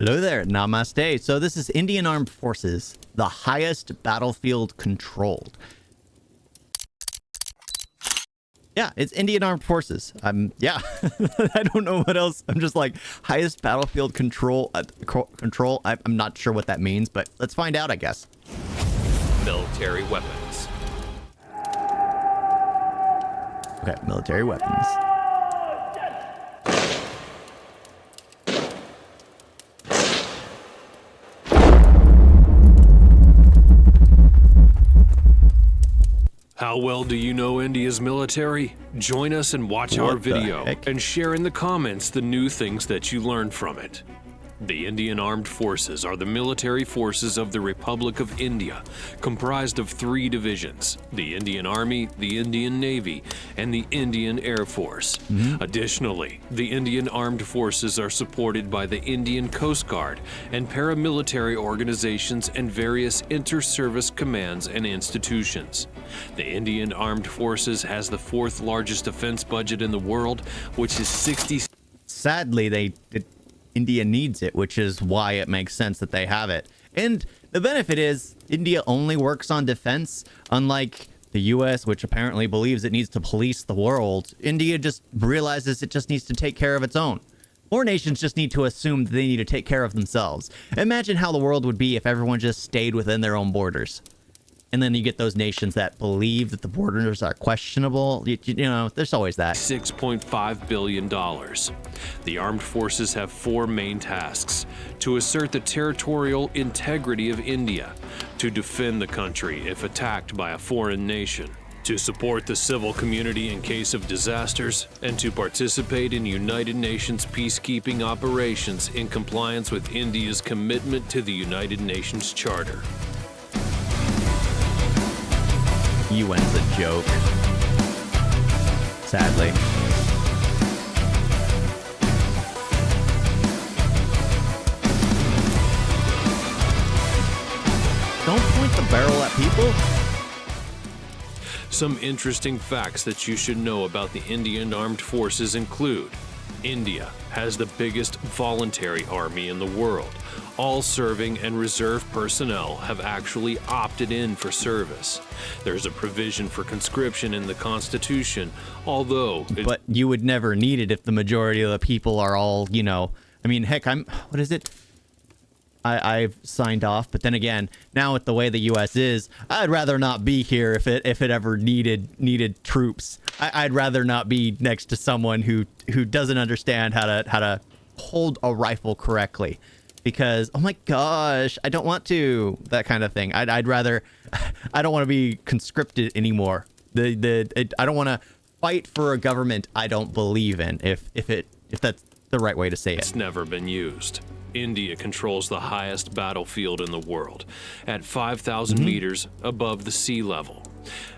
Hello there, namaste. So this is Indian Armed Forces, the highest battlefield controlled. Yeah, it's Indian Armed Forces. Yeah, I don't know what else. I'm just like, highest battlefield control. I'm not sure what that means, but let's find out, I guess. Military weapons. Okay, military weapons. How well do you know India's military? Join us and watch our video and share in the comments the new things that you learned from it. The Indian Armed Forces are the military forces of the Republic of India, comprised of 3 divisions: the Indian Army, the Indian Navy, and the Indian Air Force. Additionally, the Indian Armed Forces are supported by the Indian Coast Guard and paramilitary organizations and various inter-service commands and institutions. The Indian Armed Forces has the 4th largest defense budget in the world, which is 60. Sadly, India needs it, which is why it makes sense that they have it. And the benefit is India only works on defense, unlike the US, which apparently believes it needs to police the world. India just realizes it just needs to take care of its own. More nations just need to assume that they need to take care of themselves. Imagine how the world would be if everyone just stayed within their own borders. And then you get those nations that believe that the borders are questionable. You know, there's always that. $6.5 billion. The armed forces have 4 main tasks: to assert the territorial integrity of India, to defend the country if attacked by a foreign nation, to support the civil community in case of disasters, and to participate in United Nations peacekeeping operations in compliance with India's commitment to the United Nations Charter. UN's a joke. Sadly. Don't point the barrel at people. Some interesting facts that you should know about the Indian Armed Forces include: India has the biggest voluntary army in the world. All serving and reserve personnel have actually opted in for service. There's a provision for conscription in the Constitution, although... But you would never need it if the majority of the people are all, you know... I mean, heck, what is it? I've signed off, but then again, now with the way the U.S. is, I'd rather not be here if it ever needed troops. I'd rather not be next to someone who doesn't understand how to hold a rifle correctly. Because, oh my gosh, I don't want to, that kind of thing. I'd rather, I don't want to be conscripted anymore. I don't want to fight for a government I don't believe in, if that's the right way to say it. It's never been used. India controls the highest battlefield in the world, at 5,000 meters above the sea level.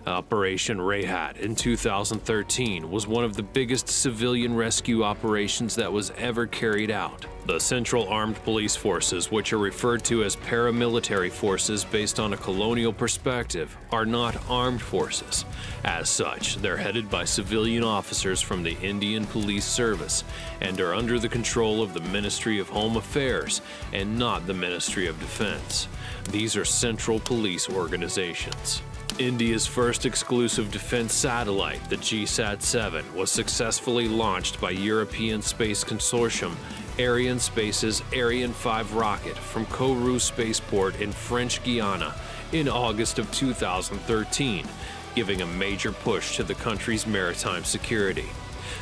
Operation Rehat in 2013 was one of the biggest civilian rescue operations that was ever carried out. The Central Armed Police Forces, which are referred to as paramilitary forces based on a colonial perspective, are not armed forces. As such, they're headed by civilian officers from the Indian Police Service and are under the control of the Ministry of Home Affairs and not the Ministry of Defense. These are central police organizations. India's first exclusive defense satellite, the GSAT-7, was successfully launched by European Space Consortium Arianespace's Ariane 5 rocket from Kourou Spaceport in French Guiana in August of 2013, giving a major push to the country's maritime security.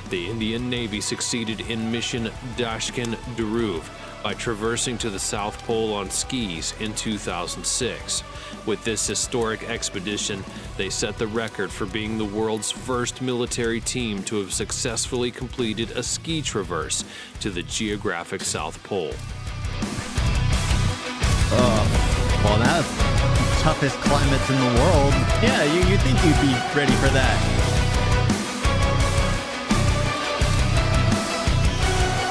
The Indian Navy succeeded in mission Dashkin Dhruv by traversing to the South Pole on skis in 2006. With this historic expedition, they set the record for being the world's first military team to have successfully completed a ski traverse to the geographic South Pole. Well, that's the toughest climates in the world. Yeah, you'd think you'd be ready for that.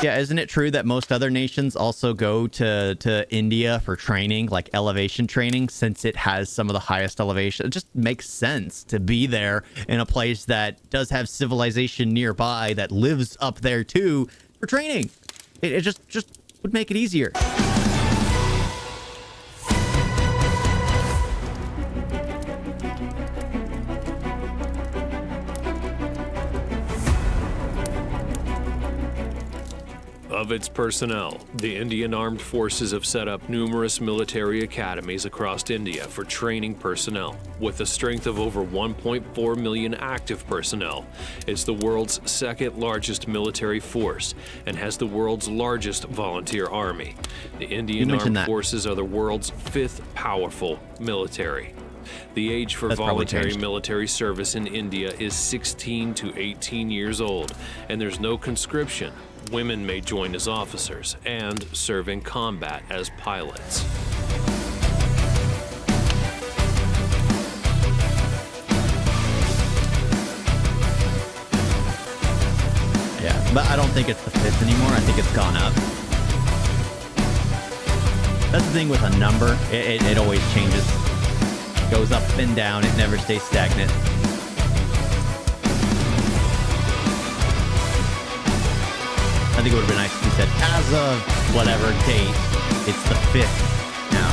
Yeah, isn't it true that most other nations also go to India for training, like elevation training, since it has some of the highest elevation? It just makes sense to be there in a place that does have civilization nearby that lives up there too for training. It just would make it easier. of its personnel, the Indian Armed Forces have set up numerous military academies across India for training personnel. With a strength of over 1.4 million active personnel, it's the world's second largest military force and has the world's largest volunteer army. The Indian Armed Forces are the world's fifth powerful military. The age for voluntary military service in India is 16 to 18 years old, and there's no conscription. Women may join as officers and serve in combat as pilots. Yeah, but I don't think it's the fifth anymore. I think it's gone up. That's the thing with a number. It always changes. Goes up and down. It never stays stagnant. I think it would have been nice if you said, as of whatever date, it's the fifth now.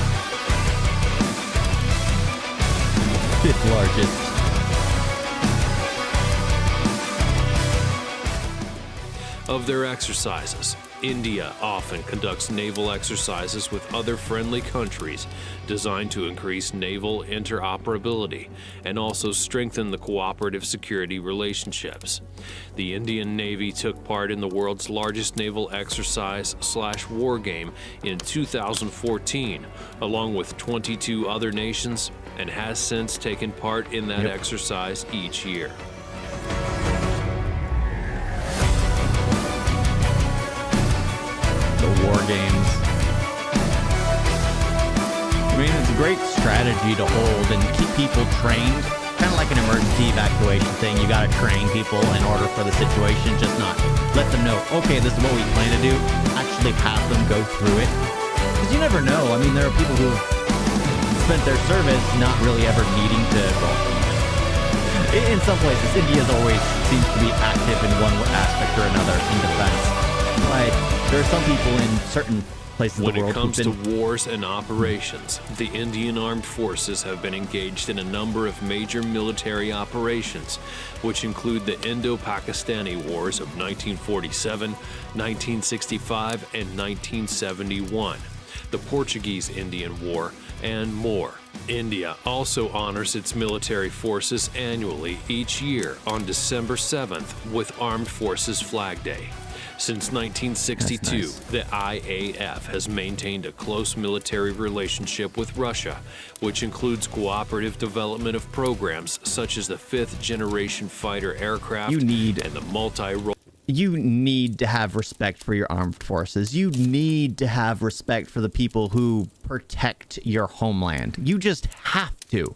Fifth largest. Of their exercises, India often conducts naval exercises with other friendly countries designed to increase naval interoperability and also strengthen the cooperative security relationships. The Indian Navy took part in the world's largest naval exercise/war game in 2014, along with 22 other nations, and has since taken part in that exercise each year. War games. I mean, it's a great strategy to hold and keep people trained. Kind of like an emergency evacuation thing. You got to train people in order for the situation. Just not let them know, okay, this is what we plan to do. Actually have them go through it. Because you never know. I mean, there are people who have spent their service not really ever needing to, well, in some places, India's always seems to be active in one aspect or another in defense. Like, there are some people in certain places of the world. When it comes to wars and operations, the Indian Armed Forces have been engaged in a number of major military operations, which include the Indo-Pakistani Wars of 1947, 1965, and 1971, the Portuguese-Indian War, and more. India also honors its military forces annually each year on December 7th with Armed Forces Flag Day. Since 1962, the IAF has maintained a close military relationship with Russia, which includes cooperative development of programs such as the fifth-generation fighter aircraft and the multi-role. You need to have respect for your armed forces. You need to have respect for the people who protect your homeland. You just have to.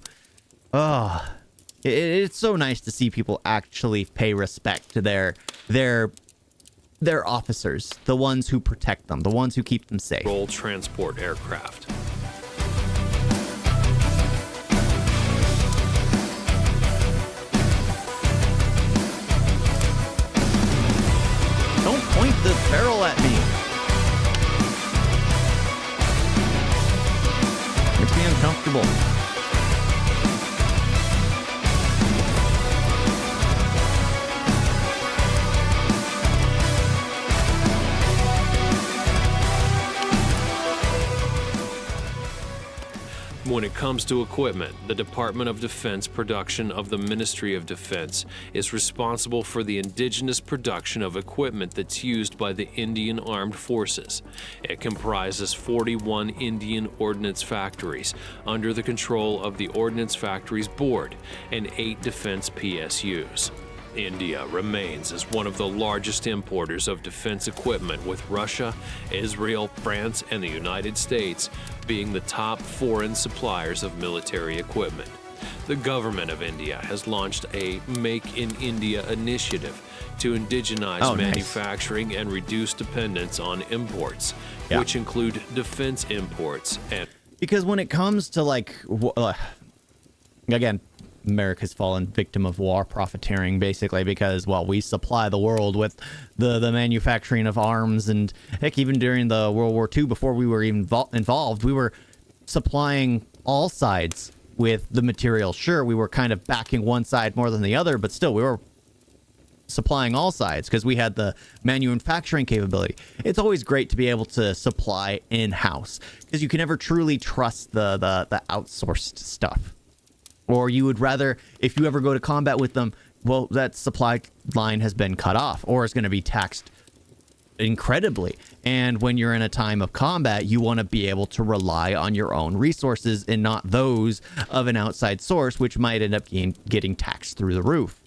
It's so nice to see people actually pay respect to their officers, the ones who protect them, the ones who keep them safe. Role transport aircraft. Don't point the barrel at me. Makes me uncomfortable. When it comes to equipment, the Department of Defense production of the Ministry of Defense is responsible for the indigenous production of equipment that's used by the Indian Armed Forces. It comprises 41 Indian ordnance factories under the control of the Ordnance Factories Board and 8 defense PSUs. India remains as one of the largest importers of defense equipment, with Russia, Israel, France, and the United States being the top foreign suppliers of military equipment. The government of India has launched a Make in India initiative to indigenize manufacturing and reduce dependence on imports, which include defense imports and... Because when it comes to, like, again, America's fallen victim of war profiteering, basically, because, well, we supply the world with the manufacturing of arms, and heck, even during the World War II, before we were even involved, we were supplying all sides with the material. Sure, we were kind of backing one side more than the other, but still, we were supplying all sides because we had the manufacturing capability. It's always great to be able to supply in-house because you can never truly trust the outsourced stuff. Or you would rather, if you ever go to combat with them, well, that supply line has been cut off or is going to be taxed incredibly. And when you're in a time of combat, you want to be able to rely on your own resources and not those of an outside source, which might end up getting taxed through the roof.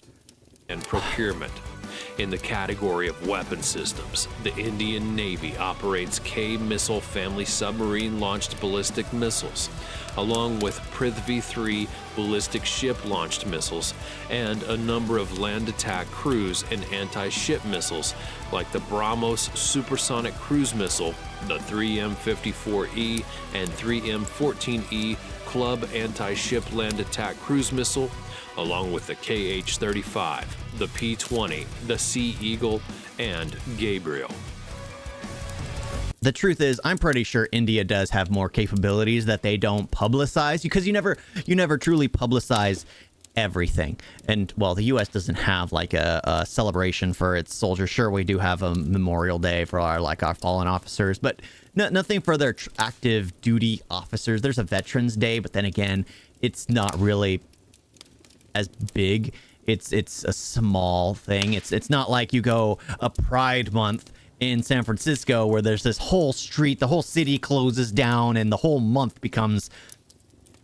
And procurement. In the category of weapon systems, the Indian Navy operates K-missile family submarine-launched ballistic missiles, along with Prithvi-3 ballistic ship-launched missiles, and a number of land attack cruise and anti-ship missiles like the BrahMos supersonic cruise missile, the 3M54E and 3M14E Club anti-ship land attack cruise missile, along with the KH-35, the P-20, the Sea Eagle, and Gabriel. The truth is, I'm pretty sure India does have more capabilities that they don't publicize because you never truly publicize everything. And well, the U.S. doesn't have like a celebration for its soldiers. Sure, we do have a Memorial Day for our fallen officers, but nothing for their active duty officers. There's a Veterans Day, but then again, it's not really as big. It's a small thing. It's not like you go a Pride Month in San Francisco where there's this whole street, the whole city closes down and the whole month becomes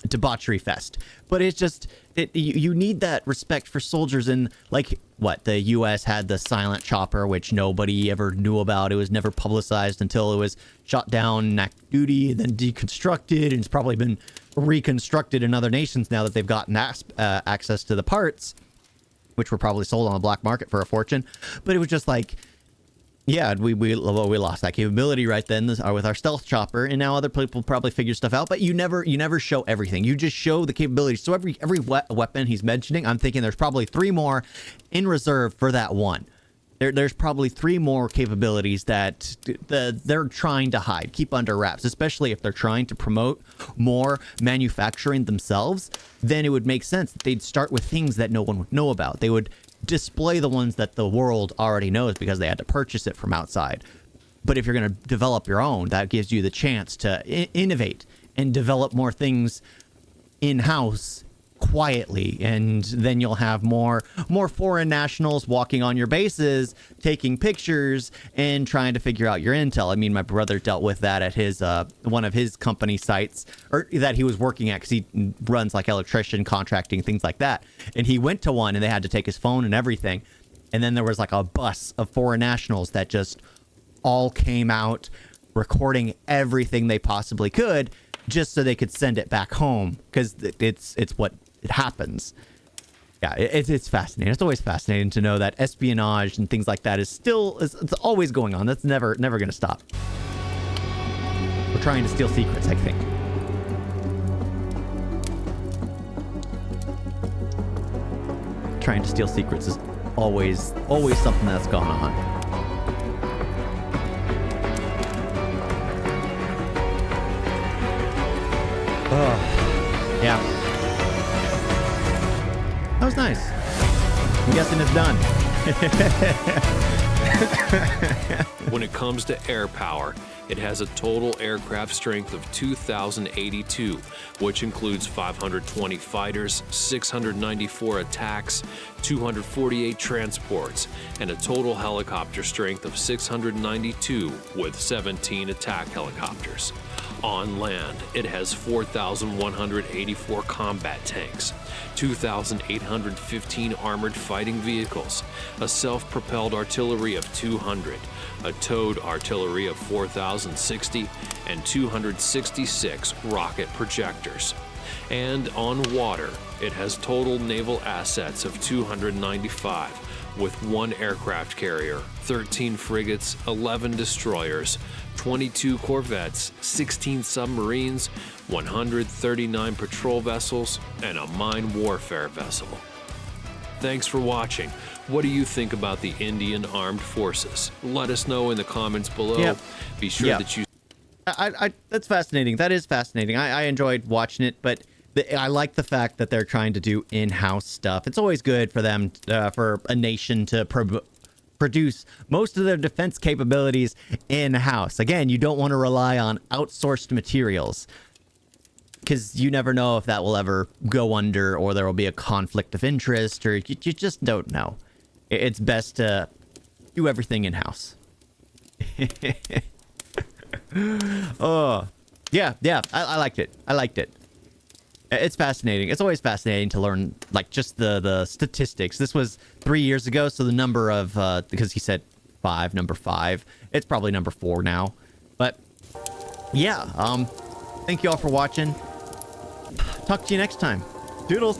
a debauchery fest. But it's just you need that respect for soldiers. And like what the U.S. had the silent chopper, which nobody ever knew about. It was never publicized until it was shot down in active duty, then deconstructed, and it's probably been reconstructed in other nations now that they've gotten access to the parts, which were probably sold on the black market for a fortune. But it was just like, yeah, we lost that capability right then with our stealth chopper, and now other people probably figure stuff out. But you never show everything. You just show the capabilities. So every weapon he's mentioning, I'm thinking there's probably 3 more in reserve for that one. There's probably 3 more capabilities that they're trying to hide, keep under wraps, especially if they're trying to promote more manufacturing themselves. Then it would make sense that they'd start with things that no one would know about. They would display the ones that the world already knows because they had to purchase it from outside. But if you're going to develop your own, that gives you the chance to innovate and develop more things in-house quietly, and then you'll have more foreign nationals walking on your bases, taking pictures and trying to figure out your intel. I mean, my brother dealt with that at his one of his company sites, or that he was working at, because he runs like electrician contracting, things like that. And he went to one and they had to take his phone and everything. And then there was like a bus of foreign nationals that just all came out recording everything they possibly could just so they could send it back home, because it's what it happens. Yeah, it's fascinating. It's always fascinating to know that espionage and things like that is it's always going on. That's never going to stop. We're trying to steal secrets, I think. Trying to steal secrets is always something that's going on. Oh, yeah. That was nice. I'm guessing it's done. When it comes to air power, it has a total aircraft strength of 2,082, which includes 520 fighters, 694 attacks, 248 transports, and a total helicopter strength of 692 with 17 attack helicopters. On land, it has 4,184 combat tanks, 2,815 armored fighting vehicles, a self-propelled artillery of 200, a towed artillery of 4,060, and 266 rocket projectors. And on water, it has total naval assets of 295, with 1 aircraft carrier, 13 frigates, 11 destroyers, 22 corvettes, 16 submarines, 139 patrol vessels, and a mine warfare vessel. Thanks for watching. What do you think about the Indian Armed Forces? Let us know in the comments below. Yep. Be sure that you... That's fascinating. That is fascinating. I enjoyed watching it, but I like the fact that they're trying to do in-house stuff. It's always good for them, for a nation to produce most of their defense capabilities in-house. Again, you don't want to rely on outsourced materials, because you never know if that will ever go under, or there will be a conflict of interest, or you just don't know. It's best to do everything in-house. Oh, yeah, I liked it. I liked it. It's fascinating. It's always fascinating to learn, like, just the statistics. This was 3 years ago, so the number of, because he said number 5, it's probably number 4 now. But, yeah, thank you all for watching. Talk to you next time. Toodles.